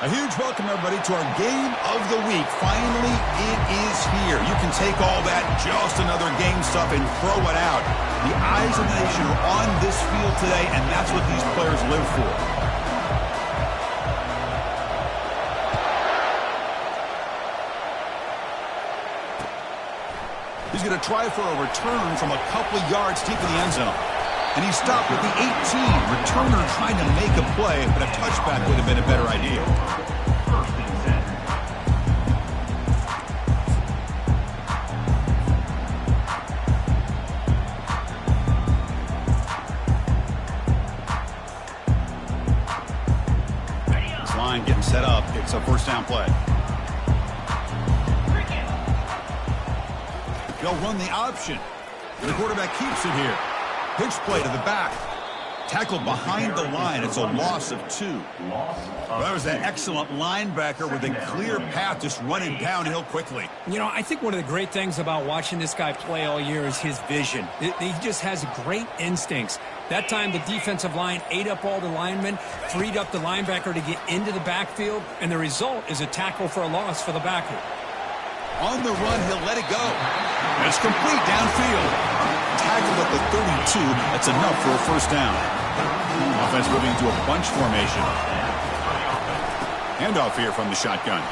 A huge welcome, everybody, to our game of the week. Finally, it is here. You can take all that just another game stuff and throw it out. The eyes of the nation are on this field today, and that's what these players live for. He's going to try for a return from a couple of yards deep in the end zone. And he stopped at the 18. Returner trying to make a play, but a touchback would have been a better idea. This line getting set up. It's a first down play. They'll run the option. And the quarterback keeps it here. Pitch play to the back. Tackled behind the line. It's a loss of 2. Well, that was an excellent linebacker with a clear path just running downhill quickly. You know, I think one of the great things about watching this guy play all year is his vision. He just has great instincts. That time, the defensive line ate up all the linemen, freed up the linebacker to get into the backfield, and the result is a tackle for a loss for the backer. On the run, he'll let it go. It's complete downfield. Tackled at the 32. That's enough for a first down. Offense moving to a bunch formation. Handoff here from the shotgun.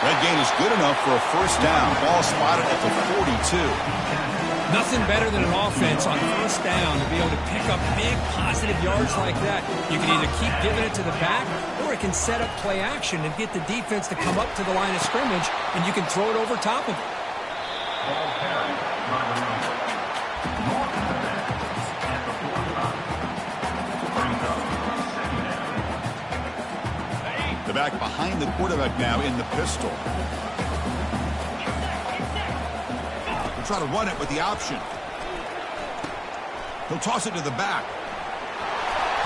That gain is good enough for a first down. Ball spotted at the 42. Nothing better than an offense on first down to be able to pick up big positive yards like that. You can either keep giving it to the back, or it can set up play action and get the defense to come up to the line of scrimmage, and you can throw it over top of it. The back behind the quarterback now in the pistol. He'll try to run it with the option. He'll toss it to the back.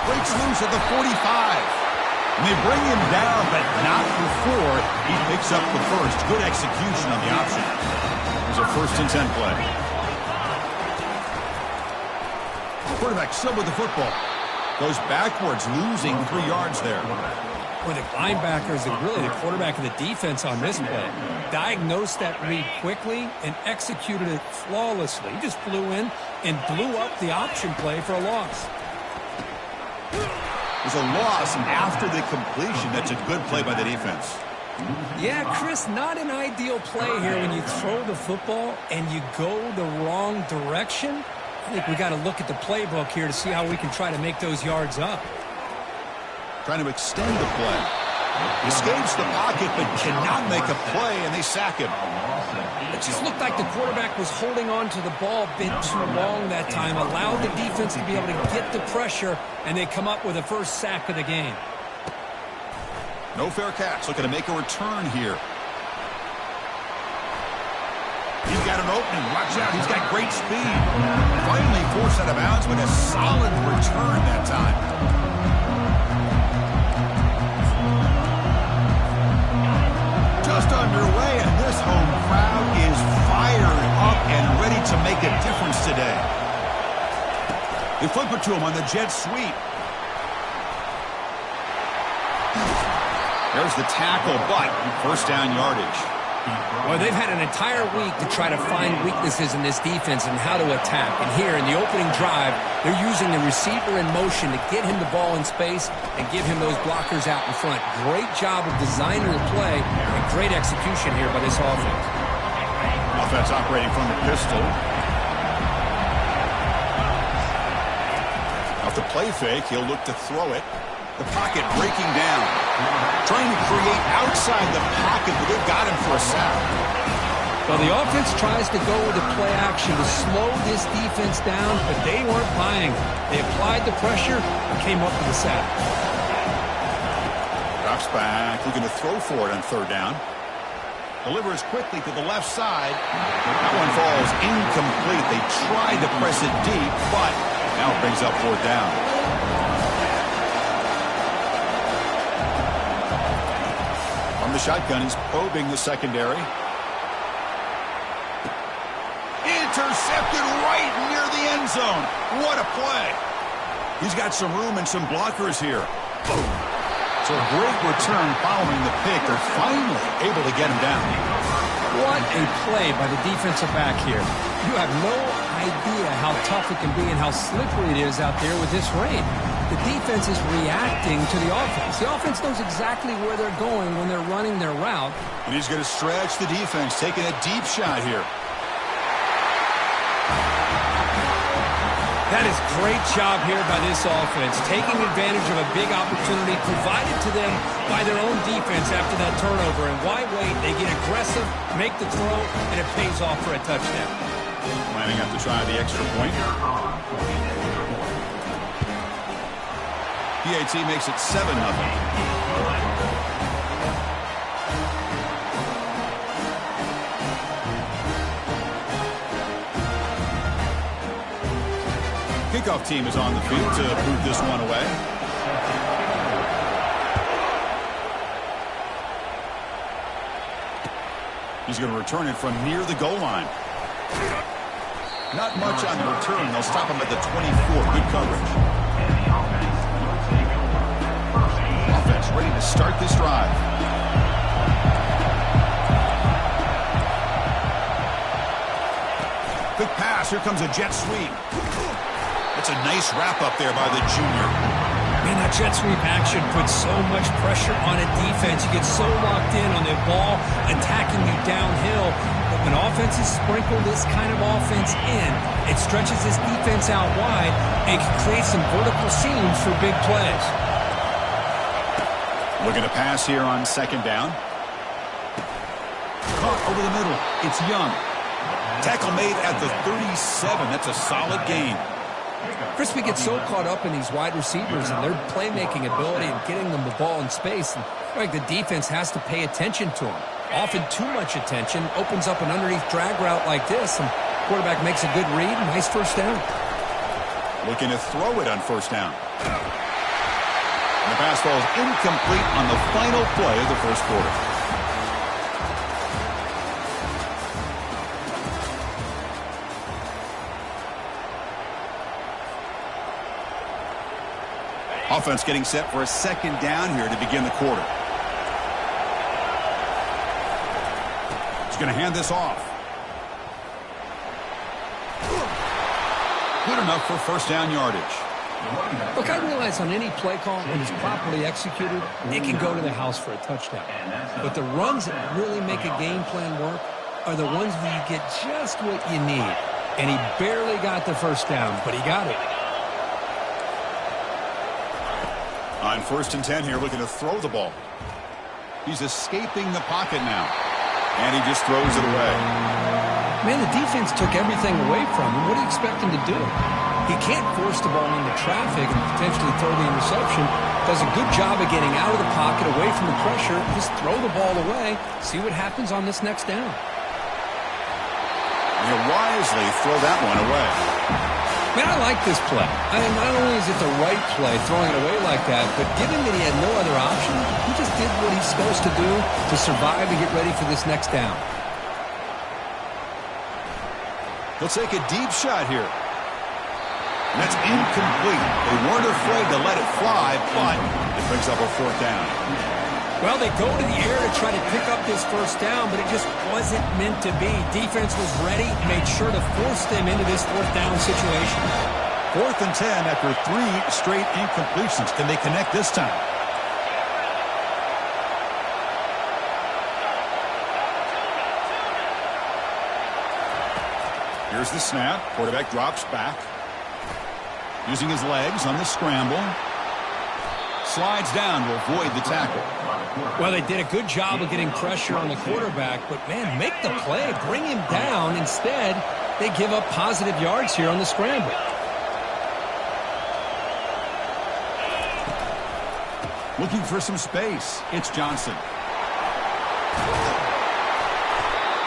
Breaks loose at the 45. And they bring him down, but not for 4. He picks up the first. Good execution on the option. There's a 1st and 10 play. Quarterback still with the football. Goes backwards, losing 3 yards there. Where the linebackers and really the quarterback and the defense on this play diagnosed that read quickly and executed it flawlessly. He just flew in and blew up the option play for a loss. There's a loss after the completion. That's a good play by the defense. Yeah, Chris, not an ideal play here when you throw the football and you go the wrong direction. I think we got to look at the playbook here to see how we can try to make those yards up. Trying to extend the play. Escapes the pocket, but cannot make a play, and they sack him. It just looked like the quarterback was holding on to the ball a bit too long that time, allowed the defense to be able to get the pressure, and they come up with a first sack of the game. No fair catch. Looking to make a return here. He's got an opening. Watch out. He's got great speed. Finally forced out of bounds, but a solid return that time. Just underway, and this home crowd is fired up and ready to make a difference today. They flip it to him on the jet sweep. There's the tackle, but first down yardage. Well, they've had an entire week to try to find weaknesses in this defense and how to attack. And here in the opening drive, they're using the receiver in motion to get him the ball in space and give him those blockers out in front. Great job of designing the play and great execution here by this offense. Offense operating from the pistol. Off the play fake, he'll look to throw it. The pocket breaking down. Trying to create outside the pocket, but they've got him for a sack. Well, the offense tries to go with the play action to slow this defense down, but they weren't buying. They applied the pressure and came up with a sack. Drops back, looking to throw for it on third down. Delivers quickly to the left side. That one falls incomplete. They tried to press it deep, but now it brings up fourth down. From the shotgun, he's probing the secondary. Intercepted right near the end zone. What a play. He's got some room and some blockers here. Boom. So a great return following the pick. They're finally able to get him down. What a play by the defensive back here. You have no idea how tough it can be and how slippery it is out there with this rain. The defense is reacting to the offense. The offense knows exactly where they're going when they're running their route. And he's going to stretch the defense, taking a deep shot here. That is great job here by this offense, taking advantage of a big opportunity provided to them by their own defense after that turnover. And why wait? They get aggressive, make the throw, and it pays off for a touchdown. Lining up to try the extra point. PAT makes it 7-0. Kickoff team is on the field to move this one away. He's going to return it from near the goal line. Not much on the return. They'll stop him at the 24. Good coverage. Offense ready to start this drive. Quick pass. Here comes a jet sweep. That's a nice wrap up there by the junior. Man, that jet sweep action puts so much pressure on a defense. You get so locked in on the ball attacking you downhill. But when offenses sprinkle this kind of offense in, it stretches this defense out wide and can create some vertical seams for big plays. Looking to pass here on second down. Caught over the middle. It's Young. Tackle made at the 37. That's a solid gain. Chris, we get so caught up in these wide receivers and their playmaking ability and getting them the ball in space. And like the defense has to pay attention to them. Often too much attention opens up an underneath drag route like this, and quarterback makes a good read. Nice first down. Looking to throw it on first down. And the pass falls incomplete on the final play of the first quarter. Offense getting set for a second down here to begin the quarter. He's going to hand this off. Good enough for first down yardage. Look, I realize on any play call, when it's properly executed, it can go to the house for a touchdown. But the runs that really make a game plan work are the ones where you get just what you need. And he barely got the first down, but he got it. On first and 10 here, looking to throw the ball. He's escaping the pocket now. And he just throws it away. Man, the defense took everything away from him. What do you expect him to do? He can't force the ball into traffic and potentially throw the interception. Does a good job of getting out of the pocket, away from the pressure. Just throw the ball away. See what happens on this next down. And he'll wisely throw that one away. Man, I like this play. I mean, not only is it the right play, throwing it away like that, but given that he had no other option, he just did what he's supposed to do to survive and get ready for this next down. He'll take a deep shot here. And that's incomplete. They weren't afraid to let it fly, but it brings up a fourth down. Well, they go to the air to try to pick up this first down, but it just wasn't meant to be. Defense was ready, made sure to force them into this fourth down situation. 4th and 10 after 3 straight incompletions. Can they connect this time? Here's the snap. Quarterback drops back. Using his legs on the scramble. Slides down to avoid the tackle. Well, they did a good job of getting pressure on the quarterback, but, man, make the play. Bring him down. Instead, they give up positive yards here on the scramble. Looking for some space. It's Johnson.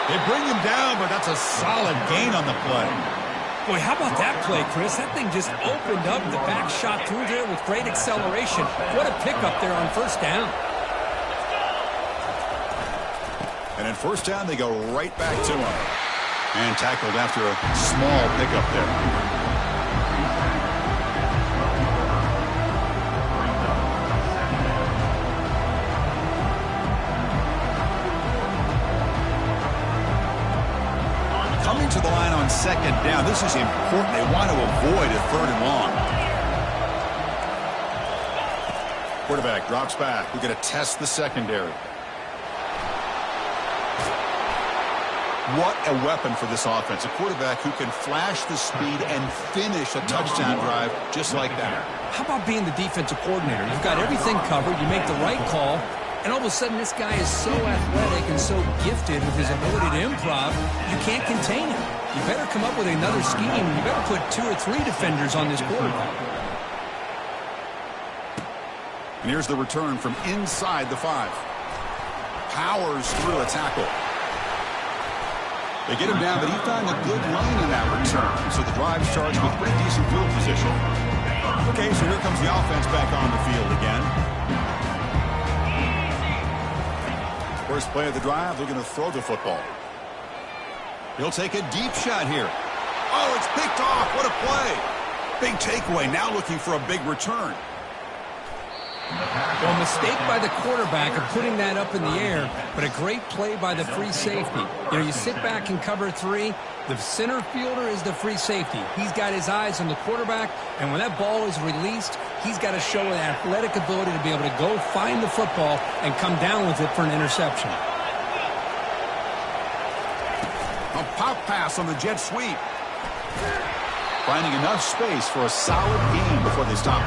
They bring him down, but that's a solid gain on the play. Boy, how about that play, Chris? That thing just opened up. The back shot through there with great acceleration. What a pickup there on first down. And in first down, they go right back to him. And tackled after a small pickup there. second down. This is important. They want to avoid a 3rd and long. Quarterback drops back. We're going to test the secondary. What a weapon for this offense. A quarterback who can flash the speed and finish a touchdown drive just like that. How about being the defensive coordinator? You've got everything covered. You make the right call. And all of a sudden, this guy is so athletic and so gifted with his ability to improv, you can't contain him. You better come up with another scheme. You better put 2 or 3 defenders on this quarterback. And here's the return from inside the 5. Powers through a tackle. They get him down, but he found a good lane in that return. So the drive starts with pretty decent field position. Okay, so here comes the offense back on the field again. First play of the drive, they're going to throw the football. He'll take a deep shot here. Oh, it's picked off. What a play. Big takeaway. Now looking for a big return. Well, a mistake by the quarterback of putting that up in the air, but a great play by the free safety. You know, you sit back and cover 3. The center fielder is the free safety. He's got his eyes on the quarterback, and when that ball is released, he's got to show an athletic ability to be able to go find the football and come down with it for an interception. A pop pass on the jet sweep. Finding enough space for a solid gain before they stop.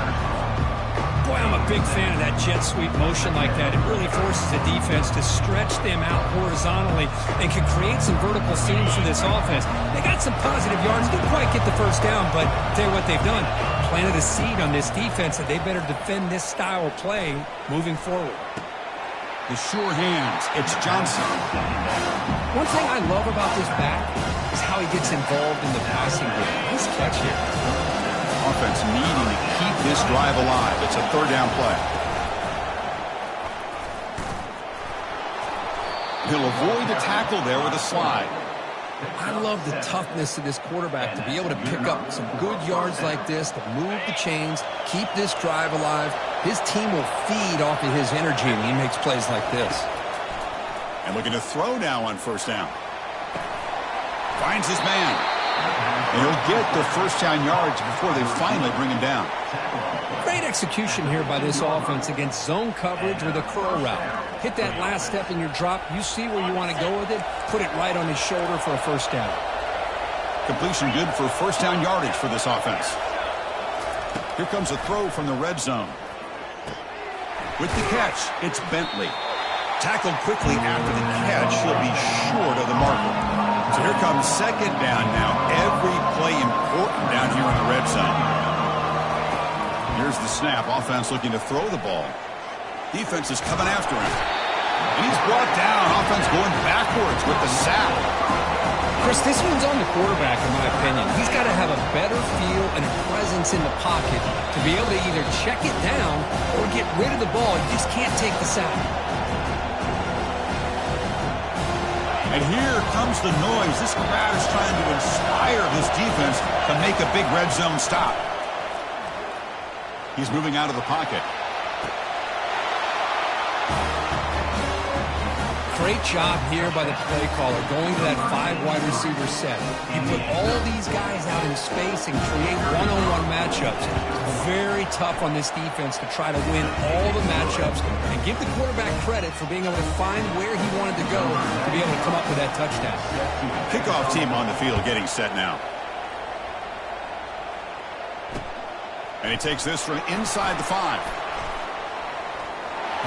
Boy, I'm a big fan of that jet sweep motion like that. It really forces the defense to stretch them out horizontally and can create some vertical seams for this offense. They got some positive yards. Didn't quite get the first down, but I'll tell you what they've done. Planted a seed on this defense that they better defend this style of play moving forward. The sure hands. It's Johnson. One thing I love about this back is how he gets involved in the passing game. Nice catch here. Offense needing to keep this drive alive. It's a 3rd down play. He'll avoid the tackle there with a slide. I love the toughness of this quarterback to be able to pick up some good yards like this, to move the chains, keep this drive alive. His team will feed off of his energy when he makes plays like this. And looking to throw now on 1st down. Finds his man. And he'll get the 1st down yards before they finally bring him down. Great execution here by this offense against zone coverage with a curl route. Hit that last step in your drop. You see where you want to go with it. Put it right on his shoulder for a 1st down. Completion good for 1st down yardage for this offense. Here comes a throw from the red zone. With the catch, it's Bentley. Tackled quickly after the catch. He'll be short of the marker. So here comes 2nd down now. Every play important down here in the red zone. Here's the snap. Offense looking to throw the ball. Defense is coming after him. And he's brought down. Offense going backwards with the sack. Chris, this one's on the quarterback, in my opinion. He's got to have a better feel and a presence in the pocket to be able to either check it down or get rid of the ball. You just can't take the sack. And here comes the noise. This crowd is trying to inspire this defense to make a big red zone stop. He's moving out of the pocket. Great job here by the play caller going to that 5 wide receiver set. He put all these guys out in space and create one-on-one matchups. Very tough on this defense to try to win all the matchups and give the quarterback credit for being able to find where he wanted to go to be able to come up with that touchdown. Kickoff team on the field getting set now. And he takes this from inside the 5.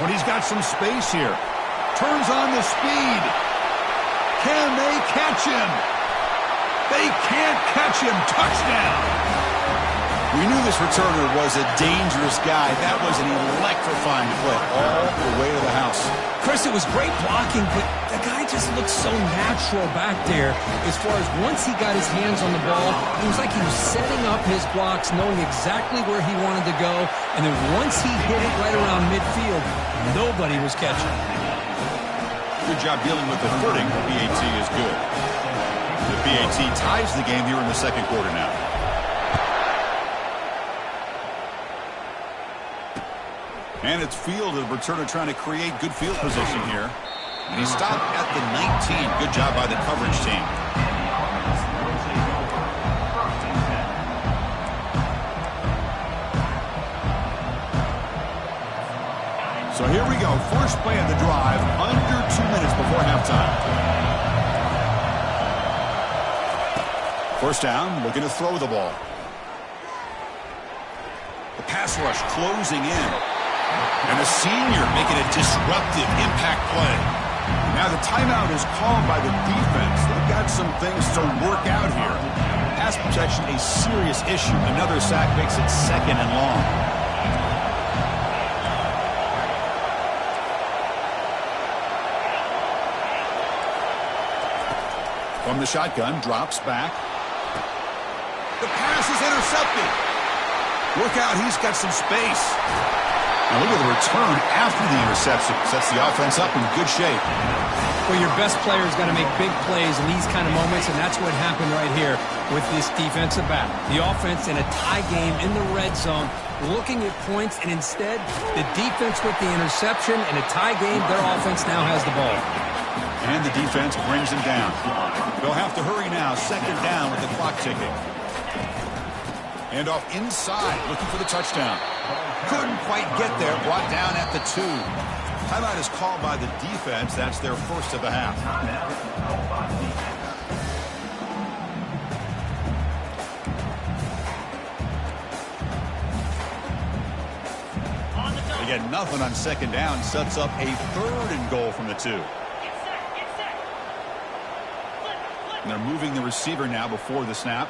But he's got some space here. Turns on the speed. Can they catch him? They can't catch him. Touchdown. We knew this returner was a dangerous guy. That was an electrifying play all the way to the house. Chris, it was great blocking, but the guy just looked so natural back there as far as once he got his hands on the ball, it was like he was setting up his blocks, knowing exactly where he wanted to go, and then once he hit it right around midfield, nobody was catching. Good job dealing with the footing. The BAT is good. The BAT ties the game here in the 2nd quarter now. And it's field, the returner trying to create good field position here. And he stopped at the 19. Good job by the coverage team. So here we go. First play of the drive, under 2 minutes before halftime. First down, looking to throw the ball. The pass rush closing in. And a senior making a disruptive impact play. Now the timeout is called by the defense. They've got some things to work out here. Pass protection, a serious issue. Another sack makes it 2nd and long. From the shotgun, drops back. The pass is intercepted. Look out, he's got some space. Now look at the return after the interception. Sets the offense up in good shape. Well, your best player's got to make big plays in these kind of moments, and that's what happened right here with this defensive back. The offense in a tie game in the red zone, looking at points, and instead, the defense with the interception. In a tie game, their offense now has the ball. And the defense brings him down. They'll have to hurry now. 2nd down with the clock ticking. And off inside, looking for the touchdown. Couldn't quite get there. Brought down at the 2. Timeout is called by the defense. That's their first of the half. They get nothing on 2nd down. Sets up a 3rd and goal from the 2. And they're moving the receiver now before the snap.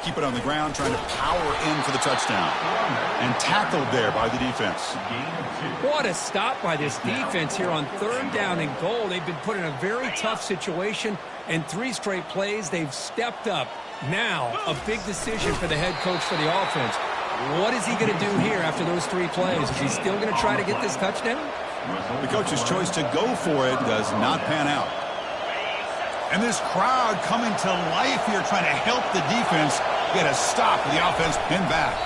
Keep it on the ground, trying to power in for the touchdown. And tackled there by the defense. What a stop by this defense here on 3rd down and goal. They've been put in a very tough situation, and 3 straight plays, they've stepped up. Now, a big decision for the head coach for the offense. What is he going to do here after those 3 plays? Is he still going to try to get this touchdown? The coach's choice to go for it does not pan out. And this crowd coming to life here, trying to help the defense get a stop with the offense pinned back.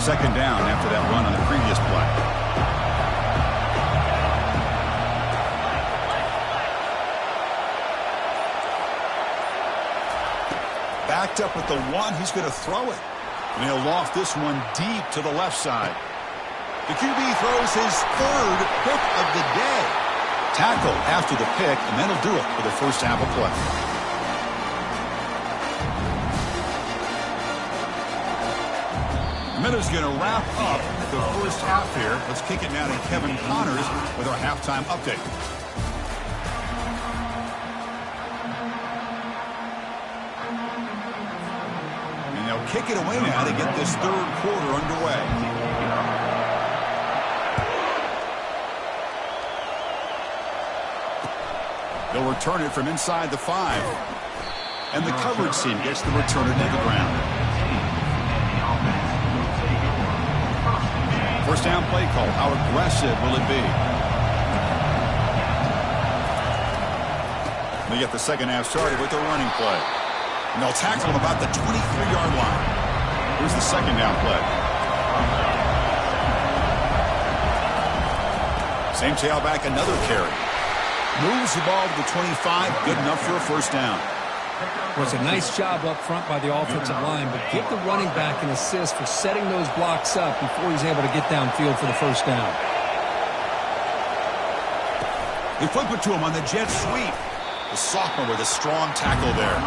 Second down after that run on the previous play. Backed up with the 1, he's going to throw it. And he'll loft this one deep to the left side. The QB throws his 3rd pick of the day. Tackle after the pick, and that'll do it for the first half of play. The Minutes going to wrap up the first half here. Let's kick it now to Kevin Connors with our halftime update. Kick it away now to get this 3rd quarter underway. They'll return it from inside the 5. And the coverage team gets the returner to the ground. First down play call. How aggressive will it be? They get the second half started with a running play. And they'll tackle him about the 23-yard line. Here's the second down play. Same tailback, another carry. Moves the ball to the 25, good enough for a first down. Well, it's a nice job up front by the offensive line, but give the running back an assist for setting those blocks up before he's able to get downfield for the first down. They flip it to him on the jet sweep. The sophomore with a strong tackle there.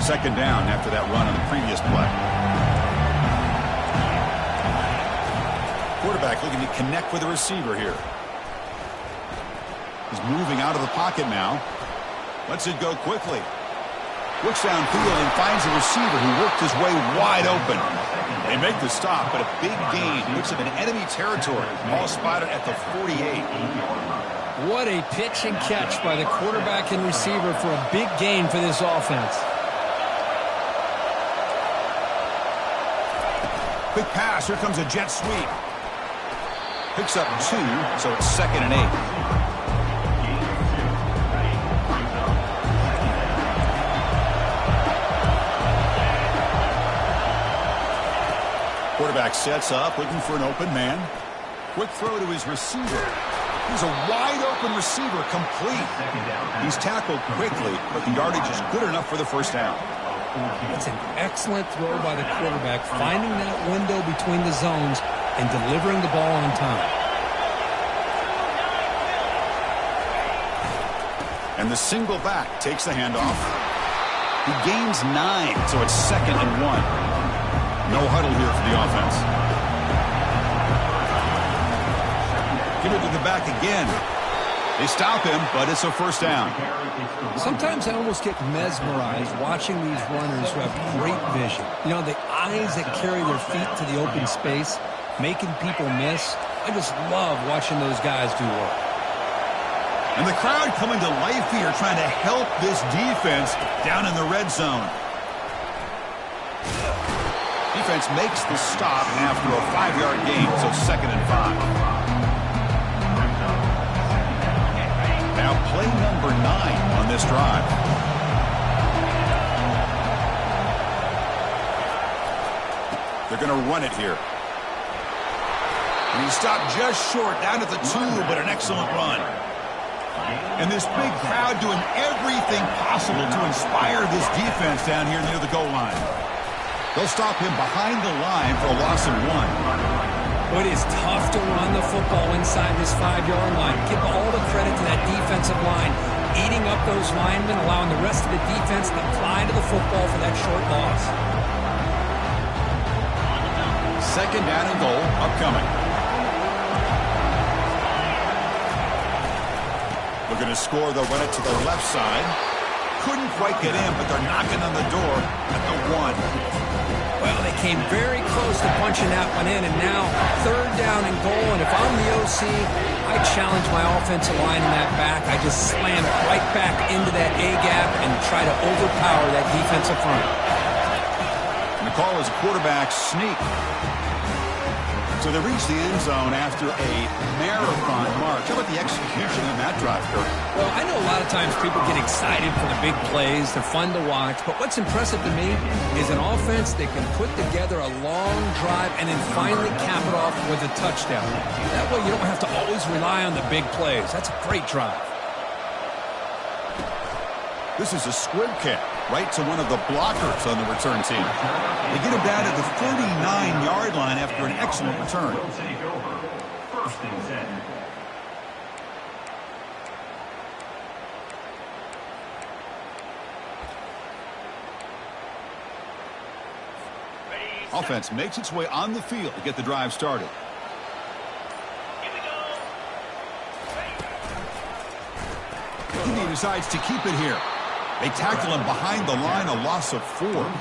Second down after that run on the previous play. Quarterback looking to connect with the receiver here. He's moving out of the pocket now. Lets it go quickly. Looks downfield and finds a receiver who worked his way wide open. They make the stop, but a big gain puts him in enemy territory. Ball spotted at the 48. What a pitch and catch by the quarterback and receiver for a big gain for this offense. Quick pass. Here comes a jet sweep. Picks up 2, so it's 2nd and 8. Quarterback sets up, looking for an open man. Quick throw to his receiver. He's a wide-open receiver, complete. He's tackled quickly, but the yardage is good enough for the first down. It's an excellent throw by the quarterback, finding that window between the zones and delivering the ball on time. And the single back takes the handoff. He gains 9, so it's 2nd and 1. No huddle here for the offense. Give it to the back again. They stop him, but it's a first down. Sometimes I almost get mesmerized watching these runners who have great vision. You know, the eyes that carry their feet to the open space, making people miss. I just love watching those guys do work. And the crowd coming to life here, trying to help this defense down in the red zone. Defense makes the stop after a 5-yard gain, so 2nd and 5. Now play number 9 on this drive. They're going to run it here. And he stopped just short, down at the 2, but an excellent run. And this big crowd doing everything possible to inspire this defense down here near the goal line. They'll stop him behind the line for a loss of 1. Well, it is tough to run the football inside this 5-yard line. Give all the credit to that defensive line, eating up those linemen, allowing the rest of the defense to fly to the football for that short loss. 2nd down and goal upcoming. Looking to score, they'll run it to the left side. Couldn't quite get in, but they're knocking on the door at the 1. Well, they came very close to punching that one in, and now 3rd down and goal. And if I'm the OC, I challenge my offensive line in that back. I just slam it right back into that A-gap and try to overpower that defensive front. And the call is a quarterback sneak. So they reach the end zone after a marathon march. How about the execution in that drive, Kirk? Well, I know a lot of times people get excited for the big plays. They're fun to watch. But what's impressive to me is an offense that can put together a long drive and then finally cap it off with a touchdown. That way you don't have to always rely on the big plays. That's a great drive. This is a squib kick right to one of the blockers on the return team. They get him down at the 39-yard line after an excellent return. Offense makes its way on the field to get the drive started. He decides to keep it here. They tackle him behind the line, a loss of 4.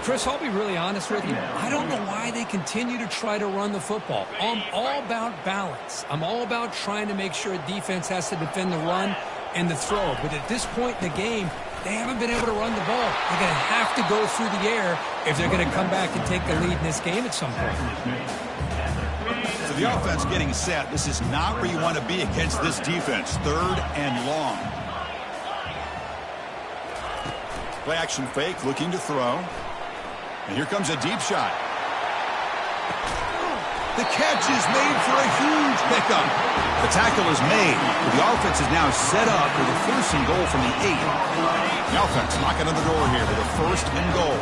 Chris, I'll be really honest with you. I don't know why they continue to try to run the football. I'm all about balance. I'm all about trying to make sure a defense has to defend the run and the throw. But at this point in the game, they haven't been able to run the ball. They're going to have to go through the air if they're going to come back and take the lead in this game at some point. So the offense getting set. This is not where you want to be against this defense. 3rd and long. Play action fake, looking to throw. And here comes a deep shot. The catch is made for a huge pickup. The tackle is made. The offense is now set up with a 1st and goal from the 8. The offense knocking on the door here with a 1st and goal.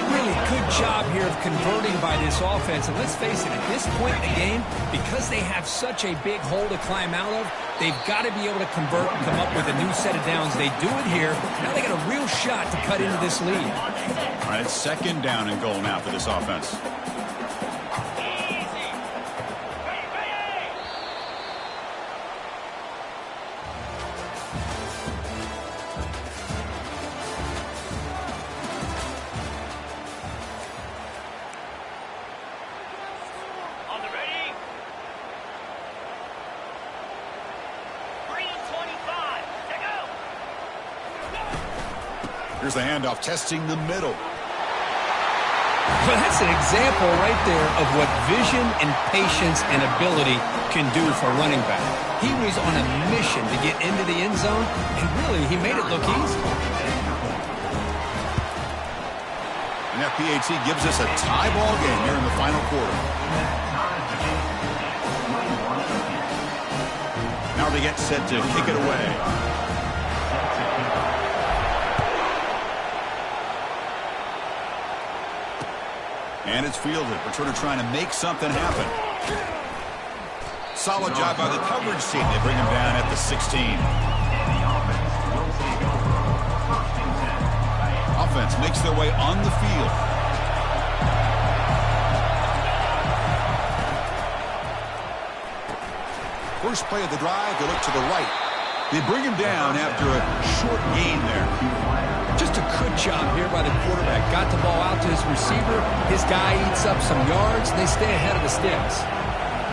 Really good job here of converting by this offense. And let's face it, at this point in the game, because they have such a big hole to climb out of, they've got to be able to convert and come up with a new set of downs. They do it here. Now they got a real shot to cut into this lead. All right, 2nd down and goal now for this offense. Here's the handoff, testing the middle. Well, that's an example right there of what vision and patience and ability can do for a running back. He was on a mission to get into the end zone, and really, he made it look easy. And that PAT gives us a tie ball game here in the final quarter. Now they get set to kick it away. And it's fielded. Returner trying to make something happen. Solid job by the coverage team. They bring him down at the 16. Offense makes their way on the field. First play of the drive, they look to the right. They bring him down after a short gain there. Just a good job here by the quarterback. Got the ball out to his receiver. His guy eats up some yards. They stay ahead of the sticks.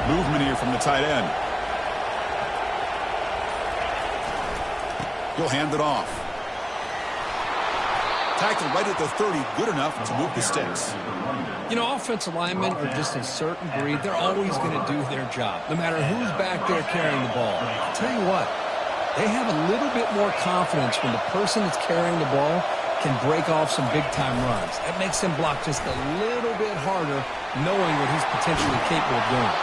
Movement here from the tight end. He'll hand it off. Tackled right at the 30. Good enough to move the sticks. You know, offensive linemen are just a certain breed. They're always going to do their job, no matter who's back there carrying the ball. I'll tell you what. They have a little bit more confidence when the person that's carrying the ball can break off some big-time runs. That makes him block just a little bit harder, knowing what he's potentially capable of doing.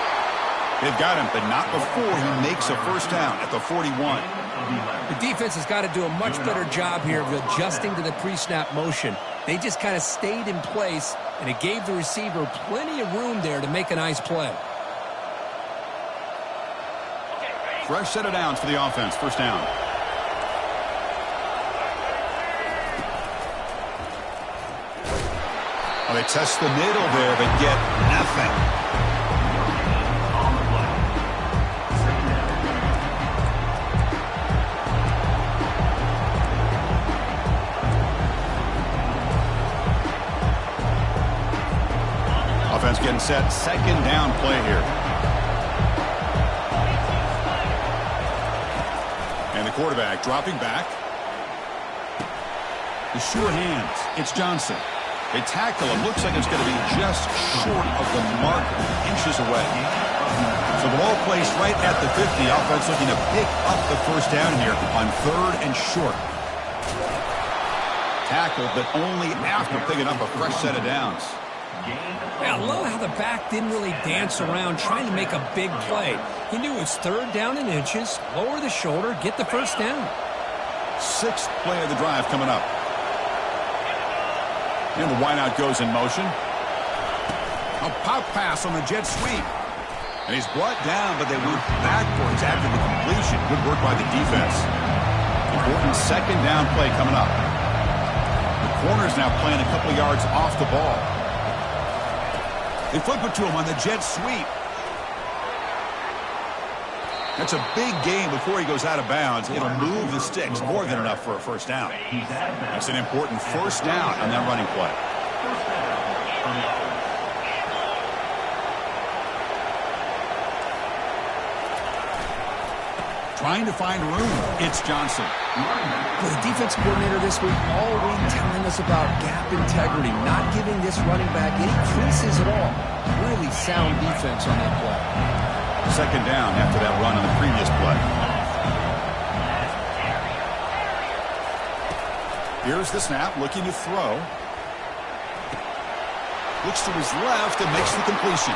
They've got him, but not before he makes a first down at the 41. The defense has got to do a much better job here of adjusting to the pre-snap motion. They just kind of stayed in place, and it gave the receiver plenty of room there to make a nice play. Fresh set of downs for the offense. First down. Well, they test the middle there, but get nothing. Offense getting set. Second down play here. Quarterback dropping back. The sure hands. It's Johnson. They tackle him. Looks like it's going to be just short of the mark, inches away. So the ball placed right at the 50. Offense looking to pick up the first down here on third and short. Tackled, but only after picking up a fresh set of downs. Yeah, I love how the back didn't really dance around trying to make a big play. He knew it was third down in inches, lower the shoulder, get the first down. Sixth play of the drive coming up. And the wideout goes in motion. A pop pass on the jet sweep. And he's brought down, but they move backwards after the completion. Good work by the defense. Important second down play coming up. The corner's now playing a couple yards off the ball. They flip it to him on the jet sweep. That's a big gain before he goes out of bounds. It'll move the sticks more than enough for a first down. That's an important first down on that running play. Trying to find room. It's Johnson. Well, the defense coordinator this week all week telling us about gap integrity, not giving this running back any creases at all. Really sound defense on that play. Second down after that run on the previous play. Here's the snap, looking to throw. Looks to his left and makes the completion.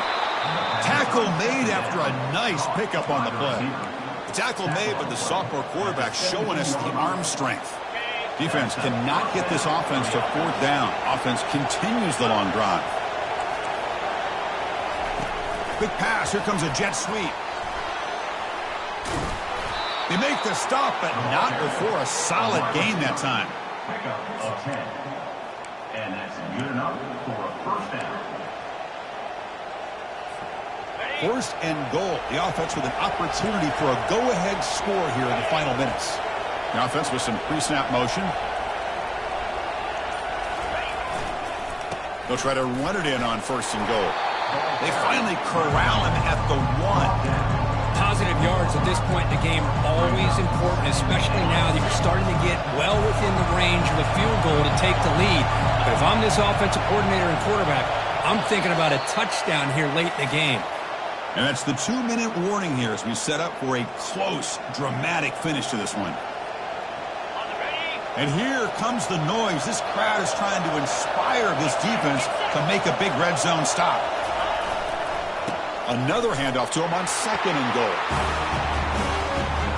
Tackle made after a nice pickup on the play. Tackle made, but the sophomore quarterback showing us the arm strength. Defense cannot get this offense to fourth down. Offense continues the long drive. Big pass. Here comes a jet sweep. They make the stop, but not before a solid gain that time. Of 10. And that's good enough for a first down. First and goal. The offense with an opportunity for a go-ahead score here in the final minutes. The offense with some pre-snap motion. They'll try to run it in on first and goal. They finally corral him at the 1. Positive yards at this point in the game are always important, especially now that you're starting to get well within the range of a field goal to take the lead. But if I'm this offensive coordinator and quarterback, I'm thinking about a touchdown here late in the game. And that's the 2-minute warning here as we set up for a close, dramatic finish to this one. And here comes the noise. This crowd is trying to inspire this defense to make a big red zone stop. Another handoff to him on 2nd and goal.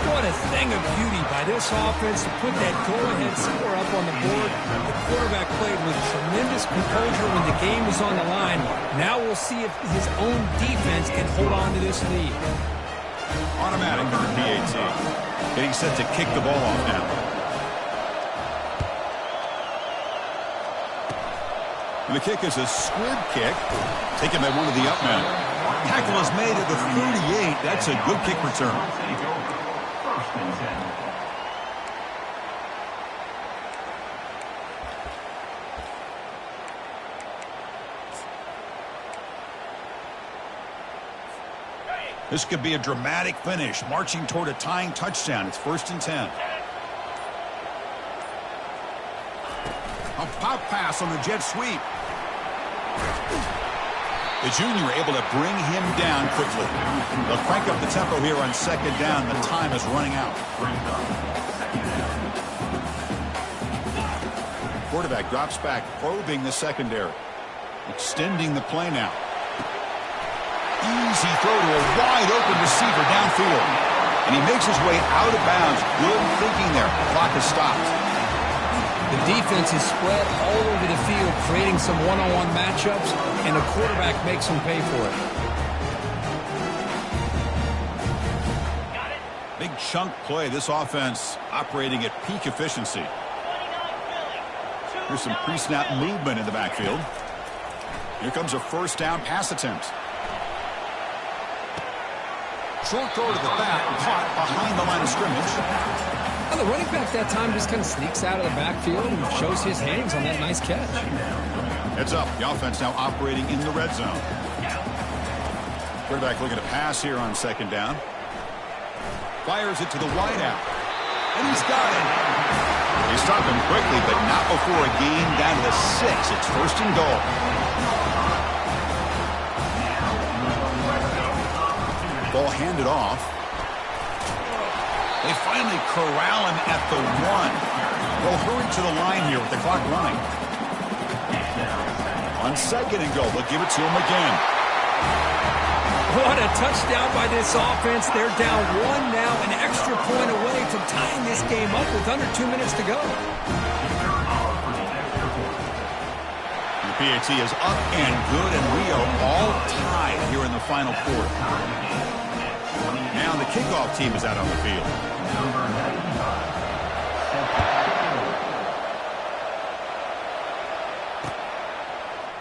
What a thing of beauty by this offense to put that go-ahead score up on the board. The quarterback played with tremendous composure when the game was on the line. Now we'll see if his own defense can hold on to this lead. Automatic on the PAT. Getting set to kick the ball off now. And the kick is a squib kick, taken by one of the up men. Tackle is made at the 38. That's a good kick return. First and 10. This could be a dramatic finish, marching toward a tying touchdown. It's 1st and 10. A pop pass on the jet sweep. The junior able to bring him down quickly. They'll crank up the tempo here on 2nd down. The time is running out. Quarterback drops back, probing the secondary. Extending the play now. Easy throw to a wide-open receiver downfield. And he makes his way out of bounds. Good thinking there. Clock is stopped. The defense is spread all over the field, creating some one-on-one matchups, and the quarterback makes them pay for it. Big chunk play. This offense operating at peak efficiency. Here's some pre-snap movement in the backfield. Here comes a 1st down pass attempt. Short throw to the back, caught behind the line of scrimmage. Well, the running back that time just kind of sneaks out of the backfield and shows his hands on that nice catch. Heads up. The offense now operating in the red zone. Quarterback looking to pass here on 2nd down. Fires it to the wideout. And he's got it. They stop him quickly, but not before a gain down to the 6. It's 1st and goal. Ball handed off. They finally corral him at the 1. They'll hurry to the line here with the clock running. On 2nd and goal, they'll give it to him again. What a touchdown by this offense. They're down 1 now, an extra point away from tying this game up with under 2 minutes to go. The PAT is up and good, and we are all tied here in the final quarter. Now the kickoff team is out on the field.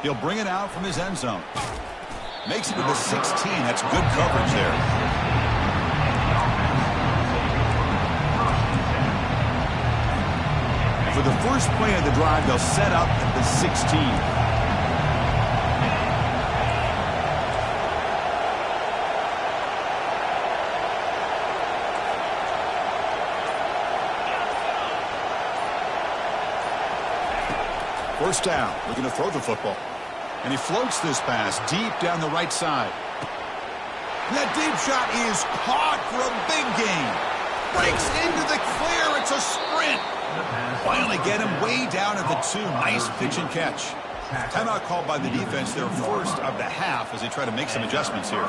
He'll bring it out from his end zone. Makes it to the 16. That's good coverage there. For the first play of the drive, they'll set up at the 16. First down, looking to throw the football. And he floats this pass deep down the right side. And that deep shot is caught for a big gain. Breaks into the clear. It's a sprint. Finally get him way down at the 2. Nice pitch and catch. Timeout called by the defense, their first of the half as they try to make some adjustments here.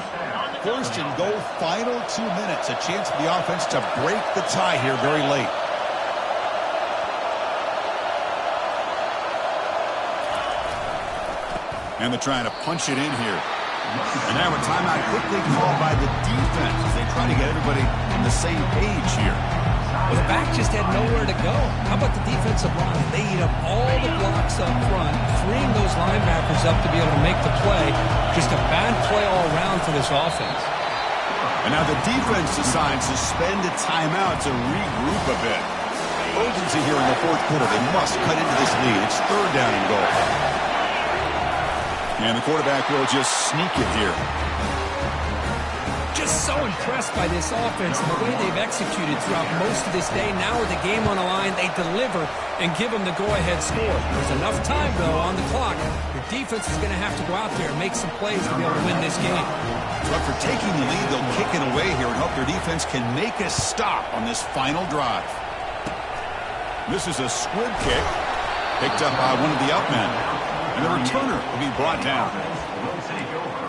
1st and goal, final 2 minutes. A chance for the offense to break the tie here very late. And they're trying to punch it in here. And now a timeout quickly called by the defense as they try to get everybody on the same page here. Well, the back just had nowhere to go. How about the defensive line? They eat up all the blocks up front, freeing those linebackers up to be able to make the play. Just a bad play all around for this offense. And now the defense decides to spend a timeout to regroup a bit. Urgency here in the 4th quarter. They must cut into this lead. It's 3rd down and goal. And the quarterback will just sneak it here. Just so impressed by this offense and the way they've executed throughout most of this day. Now with the game on the line, they deliver and give them the go-ahead score. There's enough time, though, on the clock. Your defense is going to have to go out there and make some plays to be able to win this game. But for taking the lead, they'll kick it away here and hope their defense can make a stop on this final drive. This is a squib kick picked up by one of the outmen. And the returner will be brought down. Will take over.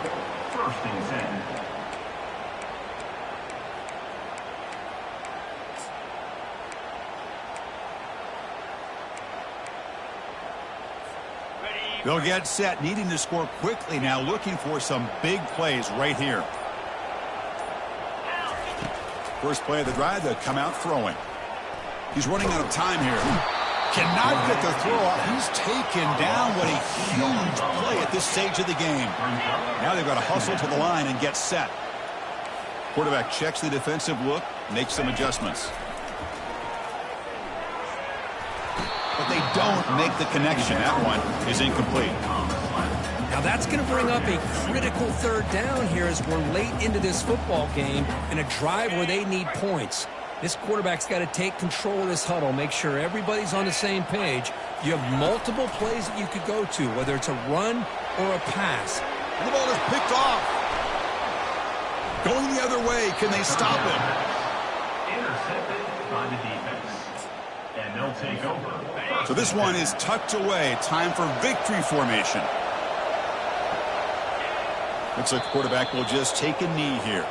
First and 10. They'll get set, needing to score quickly now, looking for some big plays right here. First play of the drive, they'll come out throwing. He's running out of time here. Cannot get the throw off. He's taken down. What a huge play at this stage of the game. Now they've got to hustle to the line and get set. Quarterback checks the defensive look, makes some adjustments. But they don't make the connection. That one is incomplete. Now that's going to bring up a critical third down here as we're late into this football game in a drive where they need points. This quarterback's got to take control of this huddle, make sure everybody's on the same page. You have multiple plays that you could go to, whether it's a run or a pass. And the ball is picked off. Going the other way. Can they stop him? Intercepted by the defense. And they'll take over. So this one is tucked away. Time for victory formation. Looks like the quarterback will just take a knee here.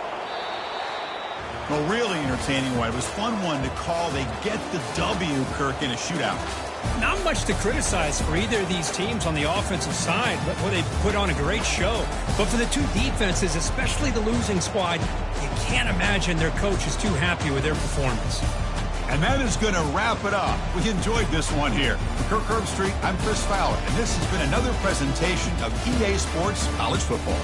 Well, really entertaining one. It was fun one to call. They get the W, Kirk, in a shootout. Not much to criticize for either of these teams on the offensive side, but they put on a great show. But for the two defenses, especially the losing squad, you can't imagine their coach is too happy with their performance. And that is going to wrap it up. We enjoyed this one here. For Kirk Herbstreit, I'm Chris Fowler, and this has been another presentation of EA Sports College Football.